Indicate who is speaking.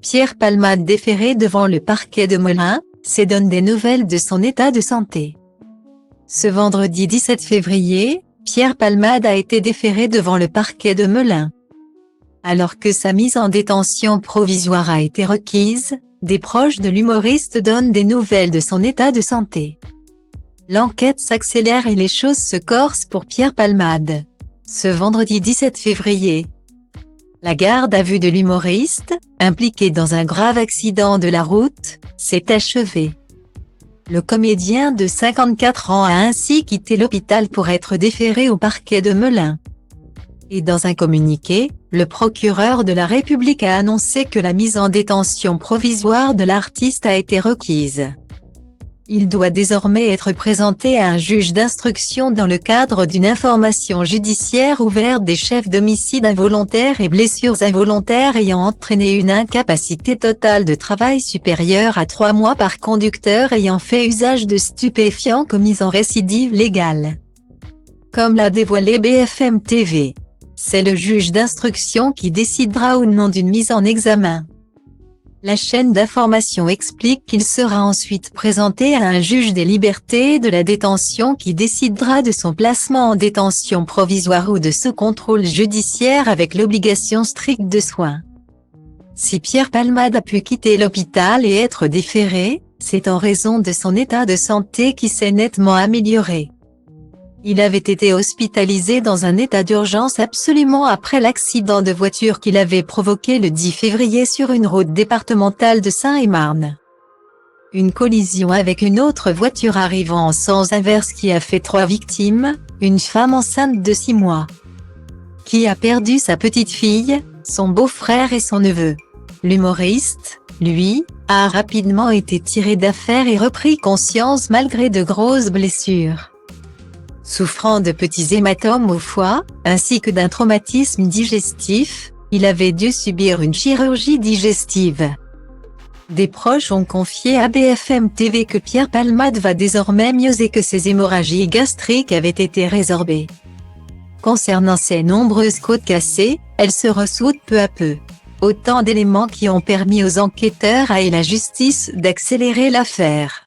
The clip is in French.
Speaker 1: Pierre Palmade déféré devant le parquet de Melun, donne des nouvelles de son état de santé. Ce vendredi 17 février, Pierre Palmade a été déféré devant le parquet de Melun. Alors que sa mise en détention provisoire a été requise, des proches de l'humoriste donnent des nouvelles de son état de santé. L'enquête s'accélère et les choses se corsent pour Pierre Palmade. Ce vendredi 17 février, la garde à vue de l'humoriste, impliqué dans un grave accident de la route, s'est achevée. Le comédien de 54 ans a ainsi quitté l'hôpital pour être déféré au parquet de Melun. Et dans un communiqué, le procureur de la République a annoncé que la mise en détention provisoire de l'artiste a été requise. Il doit désormais être présenté à un juge d'instruction dans le cadre d'une information judiciaire ouverte des chefs d'homicide involontaire et blessures involontaires ayant entraîné une incapacité totale de travail supérieure à 3 mois par conducteur ayant fait usage de stupéfiants commis en récidive légale. Comme l'a dévoilé BFM TV, c'est le juge d'instruction qui décidera ou non d'une mise en examen. La chaîne d'information explique qu'il sera ensuite présenté à un juge des libertés et de la détention qui décidera de son placement en détention provisoire ou de ce contrôle judiciaire avec l'obligation stricte de soins. Si Pierre Palmade a pu quitter l'hôpital et être déféré, c'est en raison de son état de santé qui s'est nettement amélioré. Il avait été hospitalisé dans un état d'urgence absolument après l'accident de voiture qu'il avait provoqué le 10 février sur une route départementale de Seine-et-Marne. Une collision avec une autre voiture arrivant en sens inverse qui a fait 3 victimes, une femme enceinte de 6 mois, qui a perdu sa petite fille, son beau-frère et son neveu. L'humoriste, lui, a rapidement été tiré d'affaire et repris conscience malgré de grosses blessures. Souffrant de petits hématomes au foie, ainsi que d'un traumatisme digestif, il avait dû subir une chirurgie digestive. Des proches ont confié à BFM TV que Pierre Palmade va désormais mieux et que ses hémorragies gastriques avaient été résorbées. Concernant ses nombreuses côtes cassées, elles se ressoudent peu à peu. Autant d'éléments qui ont permis aux enquêteurs et la justice d'accélérer l'affaire.